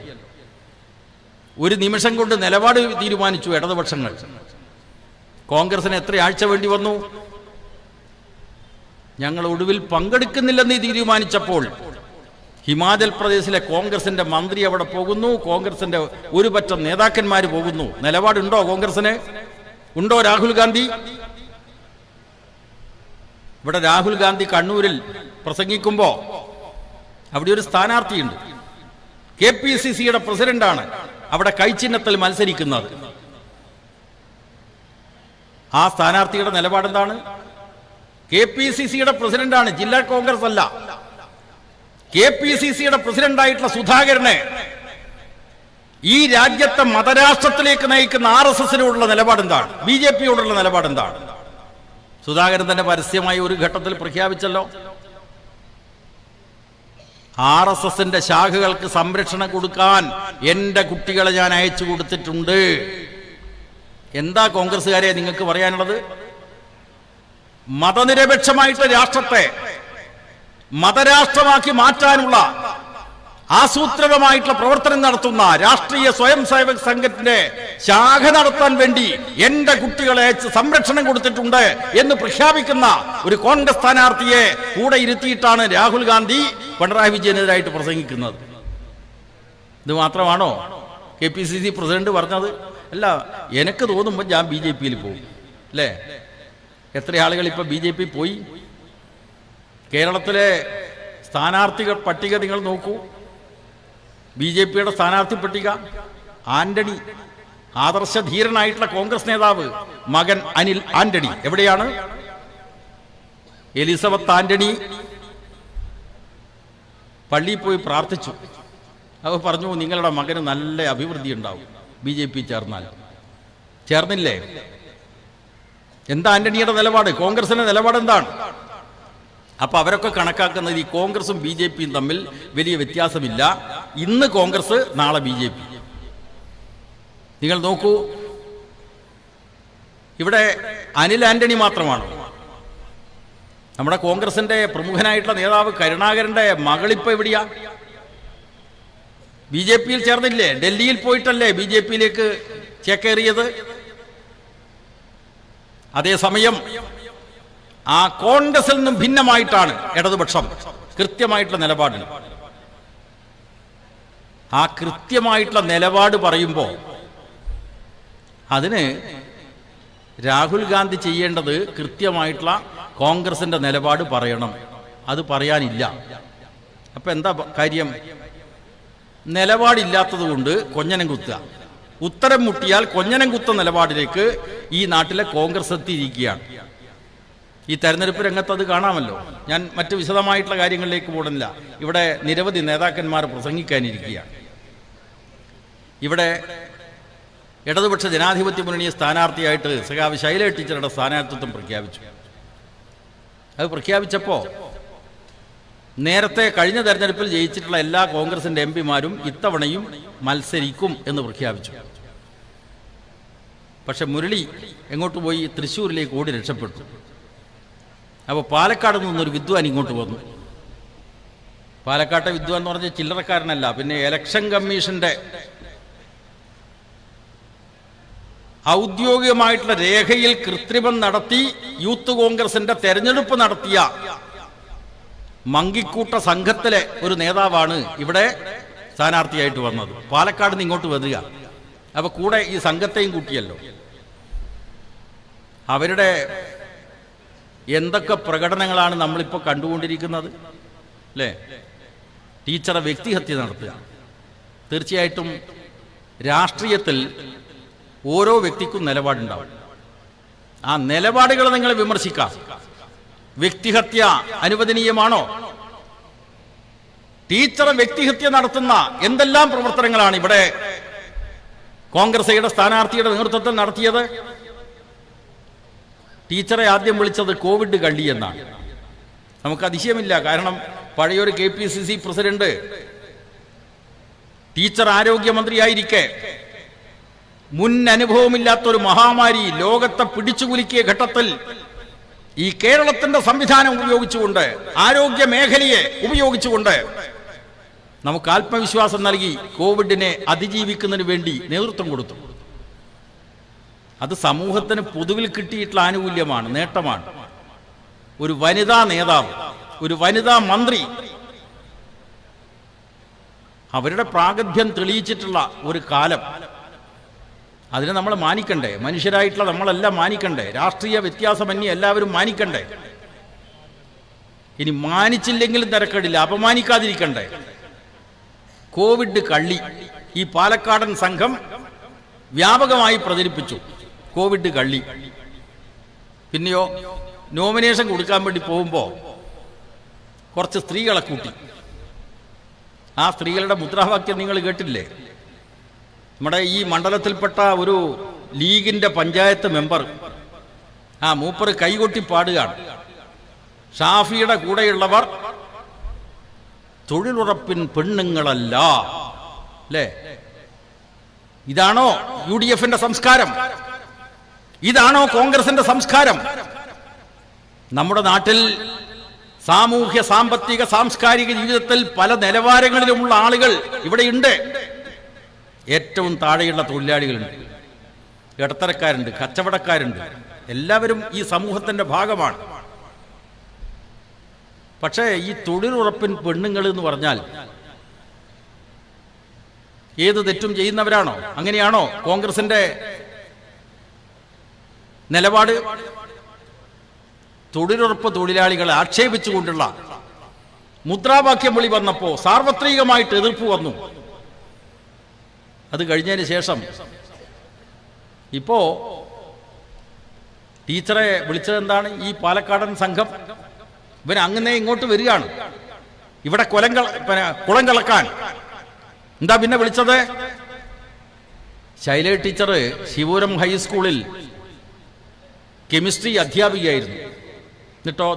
ഒരു നിമിഷം കൊണ്ട് നിലപാട് തീരുമാനിച്ചു ഇടതുപക്ഷങ്ങൾ. കോൺഗ്രസിന് എത്ര ആഴ്ച വേണ്ടി വന്നു? ഞങ്ങൾ ഒടുവിൽ പങ്കെടുക്കുന്നില്ലെന്ന് തീരുമാനിച്ചപ്പോൾ ഹിമാചൽ പ്രദേശിലെ കോൺഗ്രസിന്റെ മന്ത്രി അവിടെ പോകുന്നു, കോൺഗ്രസിന്റെ ഒരു പറ്റം നേതാക്കന്മാർ പോകുന്നു. നിലപാടുണ്ടോ കോൺഗ്രസിന്? ഉണ്ടോ രാഹുൽ ഗാന്ധി? ഇവിടെ രാഹുൽ ഗാന്ധി കണ്ണൂരിൽ പ്രസംഗിക്കുമ്പോ അവിടെ ഒരു സ്ഥാനാർത്ഥിയുണ്ട്, KPCCയുടെ പ്രസിഡന്റാണ്, അവിടെ കൈച്ചിഹ്നത്തിൽ മത്സരിക്കുന്നത്. ആ സ്ഥാനാർത്ഥിയുടെ നിലപാടെന്താണ്? KPCCയുടെ പ്രസിഡന്റാണ്, ജില്ലാ കോൺഗ്രസ് അല്ല. KPCCയുടെ പ്രസിഡന്റായിട്ടുള്ള സുധാകരനെ ഈ രാജ്യത്തെ മതരാഷ്ട്രത്തിലേക്ക് നയിക്കുന്ന RSS-നോടുള്ള നിലപാടെന്താണ്? BJPയോടുള്ള നിലപാടെന്താണ്? സുധാകരൻ തന്നെ പരസ്യമായി ഒരു ഘട്ടത്തിൽ പ്രഖ്യാപിച്ചല്ലോ, RSS-ന്റെ ശാഖകൾക്ക് സംരക്ഷണം കൊടുക്കാൻ എന്റെ കുട്ടികളെ ഞാൻ അയച്ചു കൊടുത്തിട്ടുണ്ട്. എന്താ കോൺഗ്രസ്സുകാരെ നിങ്ങൾക്ക് പറയാനുള്ളത്? മതനിരപേക്ഷമായിട്ട് രാഷ്ട്രത്തെ മതരാഷ്ട്രമാക്കി മാറ്റാനുള്ള ആസൂത്രിതമായിട്ടുള്ള പ്രവർത്തനം നടത്തുന്ന രാഷ്ട്രീയ സ്വയം സേവക സംഘത്തിന്റെ ശാഖ നടത്താൻ വേണ്ടി എന്റെ കുട്ടികളെ സംരക്ഷണം കൊടുത്തിട്ടുണ്ട് എന്ന് പ്രഖ്യാപിക്കുന്ന ഒരു കോൺഗ്രസ് സ്ഥാനാർത്ഥിയെ കൂടെ ഇരുത്തിയിട്ടാണ് രാഹുൽ ഗാന്ധി പിണറായി വിജയനെതിരായിട്ട് പ്രസംഗിക്കുന്നത്. ഇത് മാത്രമാണോ KPCC പ്രസിഡന്റ് പറഞ്ഞത്? അല്ല, എനിക്ക് തോന്നുമ്പോൾ ഞാൻ BJPയിൽ പോകും അല്ലേ? എത്ര ആളുകൾ ഇപ്പൊ BJP പോയി? കേരളത്തിലെ സ്ഥാനാർത്ഥികൾ പട്ടിക നിങ്ങൾ നോക്കൂ. BJPയുടെ സ്ഥാനാർത്ഥി പട്ടിക: ആന്റണി, ആദർശധീരനായിട്ടുള്ള കോൺഗ്രസ് നേതാവ്, മകൻ അനിൽ ആന്റണി. എവിടെയാണ്? എലിസബത്ത് ആന്റണി പള്ളിയിൽ പോയി പ്രാർത്ഥിച്ചു. അവർ പറഞ്ഞു, നിങ്ങളുടെ മകന് നല്ല അഭിവൃദ്ധി ഉണ്ടാവും BJP ചേർന്നാൽ. ചേർന്നില്ലേ? എന്താ ആന്റണിയുടെ നിലപാട്? കോൺഗ്രസിന്റെ നിലപാട് എന്താണ്? അപ്പൊ അവരൊക്കെ കണക്കാക്കുന്നത് ഈ കോൺഗ്രസും ബി ജെ പിയും തമ്മിൽ വലിയ വ്യത്യാസമില്ല. ഇന്ന് കോൺഗ്രസ്, നാളെ ബി ജെ പി. നിങ്ങൾ നോക്കൂ, ഇവിടെ അനിൽ ആന്റണി മാത്രമാണ്. നമ്മുടെ കോൺഗ്രസിന്റെ പ്രമുഖനായിട്ടുള്ള നേതാവ് കരുണാകരന്റെ മകളിപ്പോ എവിടെയാ? ബി ജെ പിയിൽ ചേർന്നില്ലേ? ഡൽഹിയിൽ പോയിട്ടല്ലേ ബി ജെ പിയിലേക്ക് ചേക്കേറിയത്. അതേസമയം ആ കോൺഗ്രസിൽ നിന്നും ഭിന്നമായിട്ടാണ് ഇടതുപക്ഷം കൃത്യമായിട്ടുള്ള നിലപാടിൽ. ആ കൃത്യമായിട്ടുള്ള നിലപാട് പറയുമ്പോൾ അതിന് രാഹുൽ ഗാന്ധി ചെയ്യേണ്ടത് കൃത്യമായിട്ടുള്ള കോൺഗ്രസിന്റെ നിലപാട് പറയണം. അത് പറയാനില്ല. അപ്പൊ എന്താ കാര്യം? നിലപാടില്ലാത്തത് കൊണ്ട് കൊഞ്ഞനം കുത്തുക. ഉത്തരം മുട്ടിയാൽ കൊഞ്ഞനം കുത്ത നിലപാടിലേക്ക് ഈ നാട്ടിലെ കോൺഗ്രസ് എത്തിയിരിക്കുകയാണ്. ഈ തെരഞ്ഞെടുപ്പ് രംഗത്ത് അത് കാണാമല്ലോ. ഞാൻ മറ്റ് വിശദമായിട്ടുള്ള കാര്യങ്ങളിലേക്ക് പോകണില്ല. ഇവിടെ നിരവധി നേതാക്കന്മാർ പ്രസംഗിക്കാനിരിക്കുകയാണ്. ഇവിടെ ഇടതുപക്ഷ ജനാധിപത്യ മുന്നണി സ്ഥാനാർത്ഥിയായിട്ട് സഖാവ് ശൈല ടീച്ചറുടെ സ്ഥാനാർത്ഥിത്വം പ്രഖ്യാപിച്ചു. അത് പ്രഖ്യാപിച്ചപ്പോൾ നേരത്തെ കഴിഞ്ഞ തെരഞ്ഞെടുപ്പിൽ ജയിച്ചിട്ടുള്ള എല്ലാ കോൺഗ്രസിന്റെ എം പിമാരും ഇത്തവണയും മത്സരിക്കും എന്ന് പ്രഖ്യാപിച്ചു. പക്ഷെ മുരളി എങ്ങോട്ട് പോയി? തൃശ്ശൂരിലേക്ക് ഓടി രക്ഷപ്പെട്ടു. അപ്പോൾ പാലക്കാട് നിന്നൊരു വിദ്വാൻ ഇങ്ങോട്ട് വന്നു. പാലക്കാട്ടെ വിദ്വാൻ എന്ന് പറഞ്ഞാൽ ചില്ലറക്കാരനല്ല, പിന്നെ ഇലക്ഷൻ കമ്മീഷന്റെ ഔദ്യോഗികമായിട്ടുള്ള രേഖയിൽ കൃത്രിമം നടത്തി യൂത്ത് കോൺഗ്രസിന്റെ തെരഞ്ഞെടുപ്പ് നടത്തിയ മങ്കിക്കൂട്ട സംഘത്തിലെ ഒരു നേതാവാണ് ഇവിടെ സ്ഥാനാർത്ഥിയായിട്ട് വന്നത്. പാലക്കാട് നിന്ന് ഇങ്ങോട്ട് വരിക. അപ്പൊ കൂടെ ഈ സംഘത്തെയും കൂട്ടിയല്ലോ. അവരുടെ എന്തൊക്കെ പ്രകടനങ്ങളാണ് നമ്മളിപ്പോൾ കണ്ടുകൊണ്ടിരിക്കുന്നത് അല്ലേ? ടീച്ചറെ വ്യക്തിഹത്യ നടത്തുക. തീർച്ചയായിട്ടും രാഷ്ട്രീയത്തിൽ ഓരോ വ്യക്തിക്കും നിലപാടുണ്ടാവും. ആ നിലപാടുകൾ നിങ്ങൾ വിമർശിക്കാം. വ്യക്തിഹത്യ അനുവദനീയമാണോ? ടീച്ചറെ വ്യക്തിഹത്യ നടത്തുന്ന എന്തെല്ലാം പ്രവർത്തനങ്ങളാണ് ഇവിടെ കോൺഗ്രസ്സുകളുടെ സ്ഥാനാർത്ഥിയുടെ നേതൃത്വത്തിൽ നടത്തിയത്? ടീച്ചറെ ആദ്യം വിളിച്ചത് കോവിഡ് കള്ളി എന്നാണ്. നമുക്ക് അതിശയമില്ല. കാരണം പഴയൊരു KPCC പ്രസിഡന്റ് ടീച്ചർ ആരോഗ്യമന്ത്രിയായിരിക്കെ മുൻ അനുഭവമില്ലാത്തൊരു മഹാമാരി ലോകത്തെ പിടിച്ചുകുലുക്കിയ ഘട്ടത്തിൽ ഈ കേരളത്തിന്റെ സംവിധാനം ഉപയോഗിച്ചുകൊണ്ട്, ആരോഗ്യ മേഖലയെ ഉപയോഗിച്ചുകൊണ്ട് നമുക്ക് ആത്മവിശ്വാസം നൽകി കോവിഡിനെ അതിജീവിക്കുന്നതിന് വേണ്ടി നേതൃത്വം കൊടുത്തു. അത് സമൂഹത്തിന് പൊതുവിൽ കിട്ടിയിട്ടുള്ള ആനുകൂല്യമാണ്, നേട്ടമാണ്. ഒരു വനിതാ നേതാവ്, ഒരു വനിതാ മന്ത്രി അവരുടെ പ്രാഗൽഭ്യം തെളിയിച്ചിട്ടുള്ള ഒരു കാലം. അതിനെ നമ്മൾ മാനിക്കണ്ടേ? മനുഷ്യരായിട്ടുള്ള നമ്മളെല്ലാം മാനിക്കണ്ടേ? രാഷ്ട്രീയ വ്യത്യാസമന്യേ എല്ലാവരും മാനിക്കണ്ടേ? ഇനി മാനിച്ചില്ലെങ്കിലും തിരക്കടില്ല, അപമാനിക്കാതിരിക്കണ്ടേ? കോവിഡ് കള്ളി ഈ പാലക്കാടൻ സംഘം വ്യാപകമായി പ്രചരിപ്പിച്ചു. കോവിഡ് കള്ളി. പിന്നെയോ നോമിനേഷൻ കൊടുക്കാൻ വേണ്ടി പോകുമ്പോൾ കുറച്ച് സ്ത്രീകളെ കൂട്ടി. ആ സ്ത്രീകളുടെ മുദ്രാവാക്യം നിങ്ങൾ കേട്ടില്ലേ? നമ്മുടെ ഈ മണ്ഡലത്തിൽപ്പെട്ട ഒരു ലീഗിന്റെ പഞ്ചായത്ത് മെമ്പർ മൂപ്പര് കൈകൊട്ടി പാടുകയാണ്, ഷാഫിയുടെ കൂടെയുള്ളവർ തൊഴിലുറപ്പിൻ പെണ്ണുങ്ങളല്ല. അല്ലേ? ഇതാണോ UDFന്റെ സംസ്കാരം? ഇതാണോ കോൺഗ്രസിന്റെ സംസ്കാരം? നമ്മുടെ നാട്ടിൽ സാമൂഹ്യ സാമ്പത്തിക സാംസ്കാരിക ജീവിതത്തിൽ പല നിലവാരങ്ങളിലുമുള്ള ആളുകൾ ഇവിടെയുണ്ട്. ഏറ്റവും താഴെയുള്ള തൊഴിലാളികളുണ്ട്, ഇടത്തരക്കാരുണ്ട്, കച്ചവടക്കാരുണ്ട്. എല്ലാവരും ഈ സമൂഹത്തിന്റെ ഭാഗമാണ്. പക്ഷേ ഈ തൊഴിലുറപ്പിൻ പെണ്ണുങ്ങൾ എന്ന് പറഞ്ഞാൽ ഏത് തെറ്റും ചെയ്യുന്നവരാണോ? അങ്ങനെയാണോ കോൺഗ്രസിന്റെ നിലപാട്? തൊഴിലുറപ്പ് തൊഴിലാളികളെ ആക്ഷേപിച്ചുകൊണ്ടുള്ള മുദ്രാവാക്യം വിളി വന്നപ്പോ സാർവത്രികമായിട്ട് എതിർപ്പ് വന്നു. അത് കഴിഞ്ഞതിന് ശേഷം ഇപ്പോ ടീച്ചറെ വിളിച്ചത് എന്താണ്? ഈ പാലക്കാടൻ സംഘം ഇവൻ അങ്ങനെ ഇങ്ങോട്ട് വരികയാണ് ഇവിടെ കുളം കളക്കാൻ. എന്താ പിന്നെ വിളിച്ചത്? ശൈല ടീച്ചർ ശിവപുരം ഹൈസ്കൂളിൽ കെമിസ്ട്രി അധ്യാപികയായിരുന്നു. എന്നിട്ടോ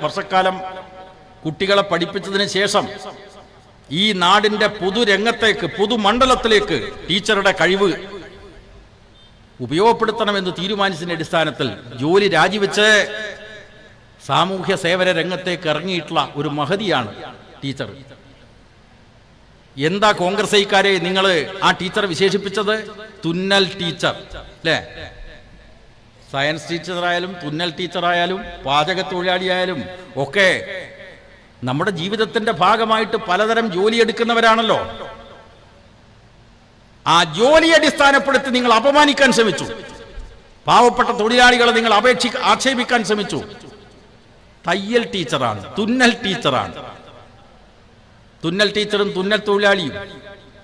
വർഷക്കാലം കുട്ടികളെ പഠിപ്പിച്ചതിന് ശേഷം ഈ നാടിന്റെ പൊതുരംഗത്തേക്ക്, പൊതുമണ്ഡലത്തിലേക്ക് ടീച്ചറുടെ കഴിവ് ഉപയോഗപ്പെടുത്തണമെന്ന് തീരുമാനിച്ചതിന്റെ അടിസ്ഥാനത്തിൽ ജോലി രാജിവെച്ച് സാമൂഹ്യ സേവന രംഗത്തേക്ക് ഇറങ്ങിയിട്ടുള്ള ഒരു മഹതിയാണ് ടീച്ചർ. എന്താ കോൺഗ്രസ്സുകാരെ നിങ്ങൾ ആ ടീച്ചറെ വിശേഷിപ്പിച്ചത്? തുന്നൽ ടീച്ചർ അല്ലേ? സയൻസ് ടീച്ചറായാലും തുന്നൽ ടീച്ചറായാലും പാചക തൊഴിലാളിയായാലും ഒക്കെ നമ്മുടെ ജീവിതത്തിന്റെ ഭാഗമായിട്ട് പലതരം ജോലി എടുക്കുന്നവരാണല്ലോ. ആ ജോലി അടിസ്ഥാനപ്പെടുത്തി നിങ്ങൾ അപമാനിക്കാൻ ശ്രമിച്ചു. പാവപ്പെട്ട തൊഴിലാളികളെ നിങ്ങൾ ആക്ഷേപിക്കാൻ ശ്രമിച്ചു. തയ്യൽ ടീച്ചറാണ്, തുന്നൽ ടീച്ചറാണ്. തുന്നൽ ടീച്ചറും തുന്നൽ തൊഴിലാളിയും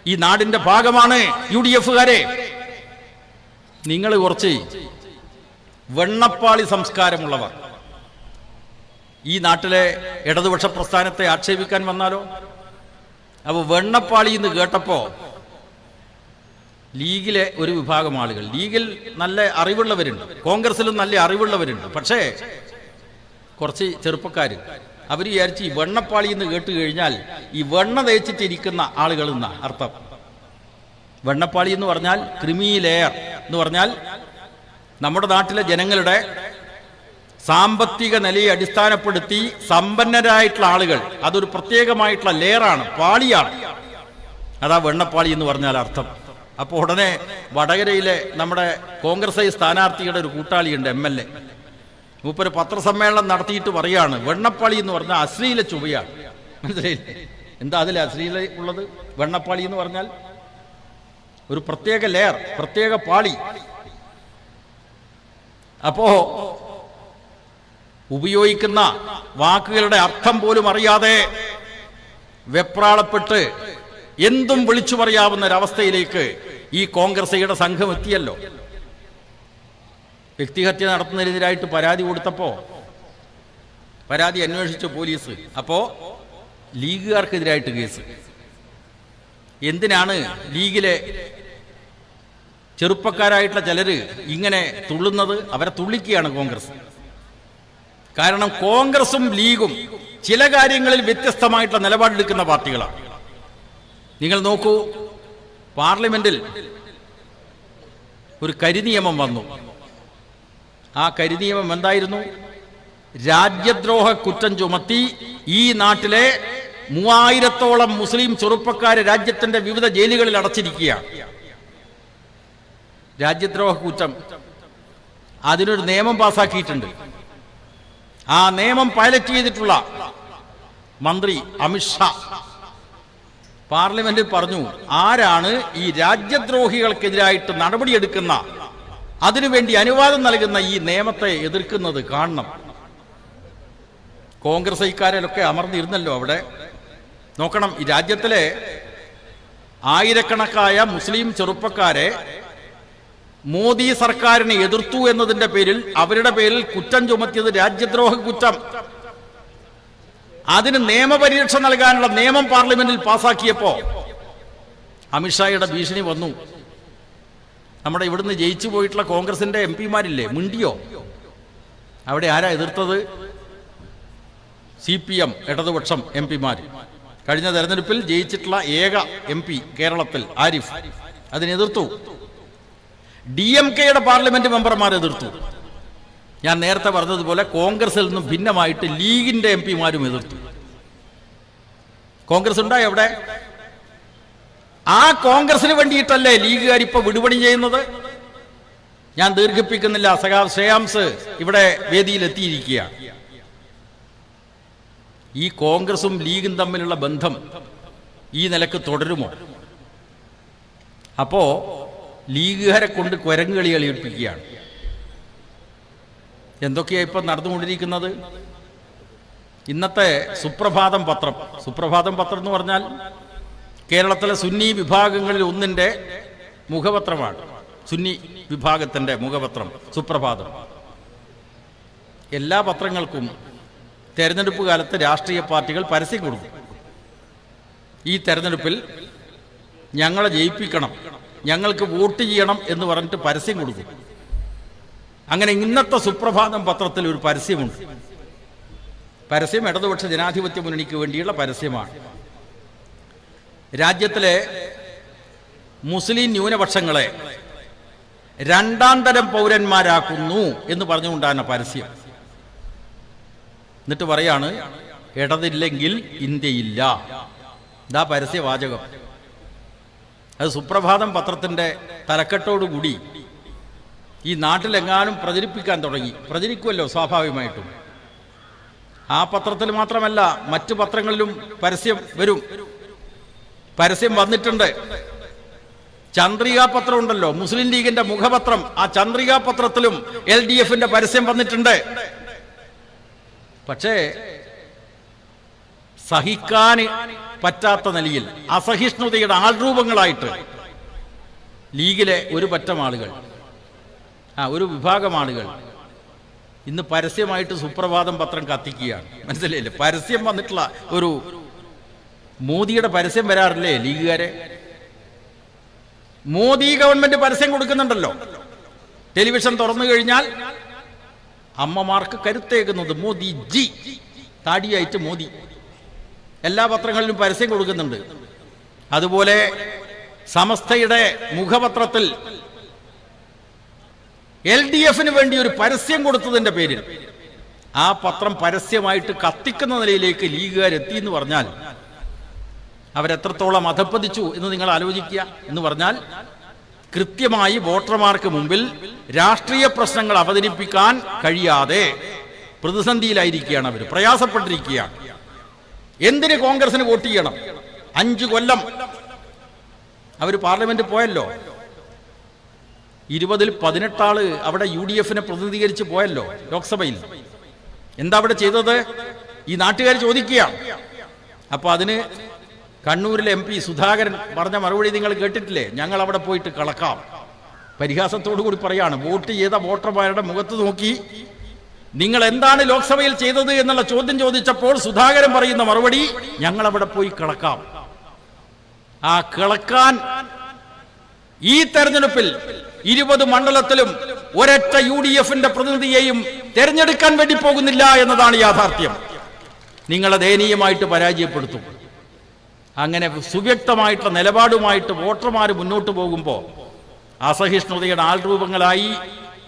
ഈ നാടിന്റെ ഭാഗമാണ്. UDF-കാരെ, നിങ്ങൾ കുറച്ച് വെണ്ണപ്പാളി സംസ്കാരമുള്ളവർ ഈ നാട്ടിലെ ഇടതുപക്ഷ പ്രസ്ഥാനത്തെ ആക്ഷേപിക്കാൻ വന്നാലോ? അപ്പൊ വെണ്ണപ്പാളി എന്ന് കേട്ടപ്പോ ലീഗിലെ ഒരു വിഭാഗം ആളുകൾ, ലീഗിൽ നല്ല അറിവുള്ളവരുണ്ട്, കോൺഗ്രസിലും നല്ല അറിവുള്ളവരുണ്ട്, പക്ഷേ കുറച്ച് ചെറുപ്പക്കാർ അവർ വിചാരിച്ച് ഈ വെണ്ണപ്പാളി എന്ന് കേട്ട് കഴിഞ്ഞാൽ ഈ വെണ്ണ തേച്ചിട്ടിരിക്കുന്ന ആളുകൾ എന്ന അർത്ഥം. വെണ്ണപ്പാളി എന്ന് പറഞ്ഞാൽ ക്രിമി ലെയർ എന്ന് പറഞ്ഞാൽ നമ്മുടെ നാട്ടിലെ ജനങ്ങളുടെ സാമ്പത്തിക നിലയെ അടിസ്ഥാനപ്പെടുത്തി സമ്പന്നരായിട്ടുള്ള ആളുകൾ, അതൊരു പ്രത്യേകമായിട്ടുള്ള ലെയറാണ്, പാളിയാണ്. അതാ വെണ്ണപ്പാളി എന്ന് പറഞ്ഞാൽ അർത്ഥം. അപ്പോൾ ഉടനെ വടകരയിലെ നമ്മുടെ കോൺഗ്രസ് സ്ഥാനാർത്ഥിയുടെ ഒരു കൂട്ടാളിയുണ്ട്, MLA. മൂപ്പര് പത്രസമ്മേളനം നടത്തിയിട്ട് പറയാണ്, വെണ്ണപ്പാളി എന്ന് പറഞ്ഞാൽ അശ്ലീല ചുവയാണ്. മനസ്സിലായില്ലേ? എന്താ അതിൽ അശ്ലീല ഉള്ളത്? വെണ്ണപ്പാളി എന്ന് പറഞ്ഞാൽ ഒരു പ്രത്യേക ലെയർ, പ്രത്യേക പാളി. അപ്പോ ഉപയോഗിക്കുന്ന വാക്കുകളുടെ അർത്ഥം പോലും അറിയാതെ വെപ്രാളപ്പെട്ട് എന്തും വിളിച്ചു പറയാവുന്ന ഒരവസ്ഥയിലേക്ക് ഈ കോൺഗ്രസ്സുകളുടെ സംഘം എത്തിയല്ലോ. വ്യക്തിഹത്യ നടത്തുന്നതിനെതിരായിട്ട് പരാതി കൊടുത്തപ്പോ പരാതി അന്വേഷിച്ചു പോലീസ്. അപ്പോ ലീഗുകാർക്കെതിരായിട്ട് കേസ്. എന്തിനാണ് ലീഗിലെ ചെറുപ്പക്കാരായിട്ടുള്ള ചിലര് ഇങ്ങനെ തുള്ളുന്നത്? അവരെ തുള്ളിക്കുകയാണ് കോൺഗ്രസ്. കാരണം കോൺഗ്രസും ലീഗും ചില കാര്യങ്ങളിൽ വ്യത്യസ്തമായിട്ടുള്ള നിലപാടെടുക്കുന്ന പാർട്ടികളാണ്. നിങ്ങൾ നോക്കൂ, പാർലമെന്റിൽ ഒരു കരിനിയമം വന്നു. ആ കരിനിയമം എന്തായിരുന്നു? രാജ്യദ്രോഹ കുറ്റം ചുമത്തി ഈ നാട്ടിലെ 3000-ഓളം മുസ്ലിം ചെറുപ്പക്കാരെ രാജ്യത്തിന്റെ വിവിധ ജയിലുകളിൽ അടച്ചിരിക്കുകയാണ്. രാജ്യദ്രോഹ കുറ്റം, അതിനൊരു നിയമം പാസാക്കിയിട്ടുണ്ട്. ആ നിയമം പൈലറ്റ് ചെയ്തിട്ടുള്ള മന്ത്രി അമിത്ഷാ പാർലമെന്റിൽ പറഞ്ഞു, ആരാണ് ഈ രാജ്യദ്രോഹികൾക്കെതിരായിട്ട് നടപടിയെടുക്കുന്ന, അതിനുവേണ്ടി അനുവാദം നൽകുന്ന ഈ നിയമത്തെ എതിർക്കുന്നത് കാണണം. കോൺഗ്രസ്സുകാരിലൊക്കെ അമർന്നിരുന്നല്ലോ അവിടെ. നോക്കണം, ഈ രാജ്യത്തിലെ ആയിരക്കണക്കായ മുസ്ലിം ചെറുപ്പക്കാരെ മോദി സർക്കാരിനെ എതിർത്തു എന്നതിന്റെ പേരിൽ, അവരുടെ പേരിൽ കുറ്റം ചുമത്തിയത് രാജ്യദ്രോഹ കുറ്റം. അതിന് നിയമപരീക്ഷ നൽകാനുള്ള നിയമം പാർലമെന്റിൽ പാസാക്കിയപ്പോ അമിത്ഷായുടെ ഭീഷണി വന്നു. നമ്മുടെ ഇവിടുന്ന് ജയിച്ചു പോയിട്ടുള്ള കോൺഗ്രസിന്റെ MP-മാരില്ലേ, മിണ്ടിയോ? അവിടെ ആരാ എതിർത്തത്? CPM ഇടതുപക്ഷം MP-മാർ. കഴിഞ്ഞ തെരഞ്ഞെടുപ്പിൽ ജയിച്ചിട്ടുള്ള ഏക MP കേരളത്തിൽ ആരിഫ് അതിനെതിർത്തു. DMK-യുടെ പാർലമെന്റ് മെമ്പർമാർ എതിർത്തു. ഞാൻ നേരത്തെ പറഞ്ഞതുപോലെ കോൺഗ്രസിൽ നിന്നും ഭിന്നമായിട്ട് ലീഗിന്റെ MP-മാരും എതിർത്തു. കോൺഗ്രസ് ഉണ്ടായി അവിടെ. ആ കോൺഗ്രസിന് വേണ്ടിയിട്ടല്ലേ ലീഗുകാർ ഇപ്പൊ വിടുപണി ചെയ്യുന്നത്? ഞാൻ ദീർഘിപ്പിക്കുന്നില്ല. സഖാവ് ശ്രേയാംസ് ഇവിടെ വേദിയിൽ എത്തിയിരിക്കുകയാണ്. ഈ കോൺഗ്രസും ലീഗും തമ്മിലുള്ള ബന്ധം ഈ നിലക്ക് തുടരുമോ? അപ്പോ ലീഗുകാരെ കൊണ്ട് കുരങ്ങുകളി കളിപ്പിക്കുകയാണ്. എന്തൊക്കെയാ ഇപ്പൊ നടന്നുകൊണ്ടിരിക്കുന്നത്? ഇന്നത്തെ സുപ്രഭാതം പത്രം എന്ന് പറഞ്ഞാൽ കേരളത്തിലെ സുന്നി വിഭാഗങ്ങളിൽ ഒന്നിന്റെ മുഖപത്രമാണ്. സുന്നി വിഭാഗത്തിന്റെ മുഖപത്രം സുപ്രഭാതം. എല്ലാ പത്രങ്ങൾക്കും തെരഞ്ഞെടുപ്പ് കാലത്ത് രാഷ്ട്രീയ പാർട്ടികൾ പരസ്യം കൊടുക്കും. ഈ തെരഞ്ഞെടുപ്പിൽ ഞങ്ങളെ ജയിപ്പിക്കണം, ഞങ്ങൾക്ക് വോട്ട് ചെയ്യണം എന്ന് പറഞ്ഞിട്ട് പരസ്യം കൊടുക്കും. അങ്ങനെ ഇന്നത്തെ സുപ്രഭാതം പത്രത്തിൽ ഒരു പരസ്യമുണ്ട്. പരസ്യം ഇടതുപക്ഷ ജനാധിപത്യ മുന്നണിക്ക് വേണ്ടിയുള്ള പരസ്യമാണ്. രാജ്യത്തിലെ മുസ്ലിം ന്യൂനപക്ഷങ്ങളെ രണ്ടാം തരം പൗരന്മാരാക്കുന്നു എന്ന് പറഞ്ഞുകൊണ്ടാണ് പരസ്യം. എന്നിട്ട് പറയാണ് ഇടതില്ലെങ്കിൽ ഇന്ത്യയില്ല. ഇതാ പരസ്യവാചകം. അത് സുപ്രഭാതം പത്രത്തിൻ്റെ തലക്കെട്ടോടുകൂടി ഈ നാട്ടിലെങ്ങാനും പ്രചരിപ്പിക്കാൻ തുടങ്ങി. പ്രചരിക്കുമല്ലോ സ്വാഭാവികമായിട്ടും. ആ പത്രത്തിൽ മാത്രമല്ല, മറ്റു പത്രങ്ങളിലും പരസ്യം വരും. പരസ്യം വന്നിട്ടുണ്ട്. ചന്ദ്രികാ പത്രം ഉണ്ടല്ലോ, മുസ്ലിം ലീഗിന്റെ മുഖപത്രം, ആ ചന്ദ്രികാ പത്രത്തിലും LDFന്റെ പരസ്യം വന്നിട്ടുണ്ട്. പക്ഷേ സഹിക്കാൻ പറ്റാത്ത നിലയിൽ അസഹിഷ്ണുതയുടെ ആൾരൂപങ്ങളായിട്ട് ലീഗിലെ ഒരു പറ്റം ആളുകൾ, ഒരു വിഭാഗം ആളുകൾ ഇന്ന് പരസ്യമായിട്ട് സുപ്രഭാതം പത്രം കത്തിക്കുകയാണ്. മനസ്സിലായില്ലേ? പരസ്യം വന്നിട്ടുള്ള ഒരു മോദിയുടെ പരസ്യം വരാറില്ലേ ലീഗുകാരെ? മോദി ഗവൺമെന്റ് പരസ്യം കൊടുക്കുന്നുണ്ടല്ലോ. ടെലിവിഷൻ തുറന്നു കഴിഞ്ഞാൽ അമ്മമാർക്ക് കരുത്തേക്കുന്നത് മോദി ജി, താടിയായിട്ട് മോദി. എല്ലാ പത്രങ്ങളിലും പരസ്യം കൊടുക്കുന്നുണ്ട്. അതുപോലെ സമസ്തയുടെ മുഖപത്രത്തിൽ LDFന് വേണ്ടി ഒരു പരസ്യം കൊടുത്തതിന്റെ പേരിൽ ആ പത്രം പരസ്യമായിട്ട് കത്തിക്കുന്ന നിലയിലേക്ക് ലീഗുകാരെത്തി എന്ന് പറഞ്ഞാൽ അവരെത്രത്തോളം അധപ്പതിച്ചു എന്ന് നിങ്ങൾ ആലോചിക്കുക. എന്ന് പറഞ്ഞാൽ കൃത്യമായി വോട്ടർമാർക്ക് മുമ്പിൽ രാഷ്ട്രീയ പ്രശ്നങ്ങൾ അവതരിപ്പിക്കാൻ കഴിയാതെ പ്രതിസന്ധിയിലായിരിക്കുകയാണ്. അവർ പ്രയാസപ്പെട്ടിരിക്കുകയാണ്. എന്തിന് കോൺഗ്രസിന് വോട്ട് ചെയ്യണം? 5 കൊല്ലം അവർ പാർലമെന്റിൽ പോയല്ലോ. 20-ൽ 18 ആള് അവിടെ UDFനെ പ്രതിനിധീകരിച്ച് പോയല്ലോ ലോക്സഭയിൽ. എന്താ അവിടെ ചെയ്തത്? ഈ നാട്ടുകാർ ചോദിക്കുകയാണ്. അപ്പൊ അതിന് കണ്ണൂരിലെ MP സുധാകരൻ പറഞ്ഞ മറുപടി നിങ്ങൾ കേട്ടിട്ടില്ലേ? ഞങ്ങൾ അവിടെ പോയിട്ട് കളക്കാം. പരിഹാസത്തോടു കൂടി പറയാണ്. വോട്ട് ചെയ്ത വോട്ടർമാരുടെ മുഖത്ത് നോക്കി നിങ്ങൾ എന്താണ് ലോക്സഭയിൽ ചെയ്തത് എന്നുള്ള ചോദ്യം ചോദിച്ചപ്പോൾ സുധാകരൻ പറയുന്ന മറുപടി, ഞങ്ങൾ അവിടെ പോയി കളക്കാം. ആ കളക്കാൻ ഈ തെരഞ്ഞെടുപ്പിൽ 20 മണ്ഡലത്തിലും ഒരൊറ്റ UDFന്റെ പ്രതിനിധിയെയും തെരഞ്ഞെടുക്കാൻ വേണ്ടി പോകുന്നില്ല എന്നതാണ് യാഥാർത്ഥ്യം. നിങ്ങളെ ദയനീയമായിട്ട് പരാജയപ്പെടുത്തും. അങ്ങനെ സുവ്യക്തമായിട്ടുള്ള നിലപാടുമായിട്ട് വോട്ടർമാർ മുന്നോട്ട് പോകുമ്പോൾ അസഹിഷ്ണുതയുടെ ആൾരൂപങ്ങളായി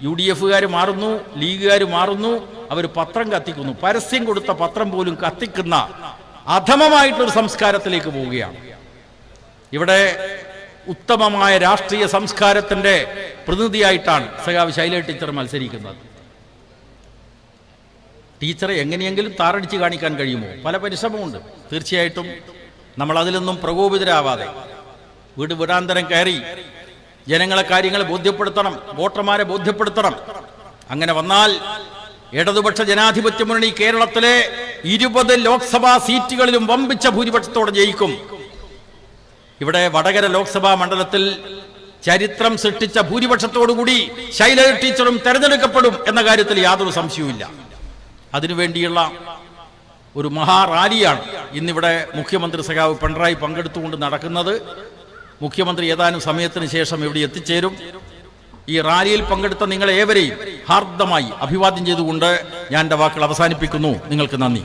UDFകാർ മാറുന്നു, ലീഗുകാർ മാറുന്നു. അവർ പത്രം കത്തിക്കുന്നു. പരസ്യം കൊടുത്ത പത്രം പോലും കത്തിക്കുന്ന അധമമായിട്ടൊരു സംസ്കാരത്തിലേക്ക് പോവുകയാണ്. ഇവിടെ ഉത്തമമായ രാഷ്ട്രീയ സംസ്കാരത്തിന്റെ പ്രതിനിധിയായിട്ടാണ് സഖാവ് ശൈല ടീച്ചർ മത്സരിക്കുന്നത്. ടീച്ചറെ എങ്ങനെയെങ്കിലും താറടിച്ച് കാണിക്കാൻ കഴിയുമോ? പല പരിശ്രമമുണ്ട്. തീർച്ചയായിട്ടും നമ്മൾ അതിലൊന്നും പ്രകോപിതരാവാതെ വീട് വീടാന്തരം കയറി ജനങ്ങളെ കാര്യങ്ങൾ ബോധ്യപ്പെടുത്തണം, വോട്ടർമാരെ ബോധ്യപ്പെടുത്തണം. അങ്ങനെ വന്നാൽ ഇടതുപക്ഷ ജനാധിപത്യ മുന്നണി കേരളത്തിലെ 20 ലോക്സഭാ സീറ്റുകളിലും വമ്പിച്ച ഭൂരിപക്ഷത്തോടെ ജയിക്കും. ഇവിടെ വടകര ലോക്സഭാ മണ്ഡലത്തിൽ ചരിത്രം സൃഷ്ടിച്ച ഭൂരിപക്ഷത്തോടുകൂടി ശൈല ടീച്ചറും തെരഞ്ഞെടുക്കപ്പെടും എന്ന കാര്യത്തിൽ യാതൊരു സംശയവുമില്ല. അതിനുവേണ്ടിയുള്ള ഒരു മഹാറാലിയാണ് ഇന്നിവിടെ മുഖ്യമന്ത്രി സഖാവ് പിണറായി പങ്കെടുത്തുകൊണ്ട് നടക്കുന്നത്. മുഖ്യമന്ത്രി ഏതാനും സമയത്തിന് ശേഷം ഇവിടെ എത്തിച്ചേരും. ഈ റാലിയിൽ പങ്കെടുത്ത നിങ്ങളെ ഏവരെയും ഹാർദമായി അഭിവാദ്യം ചെയ്തുകൊണ്ട് ഞാൻ എൻ്റെ വാക്കുകൾ അവസാനിപ്പിക്കുന്നു. നിങ്ങൾക്ക് നന്ദി.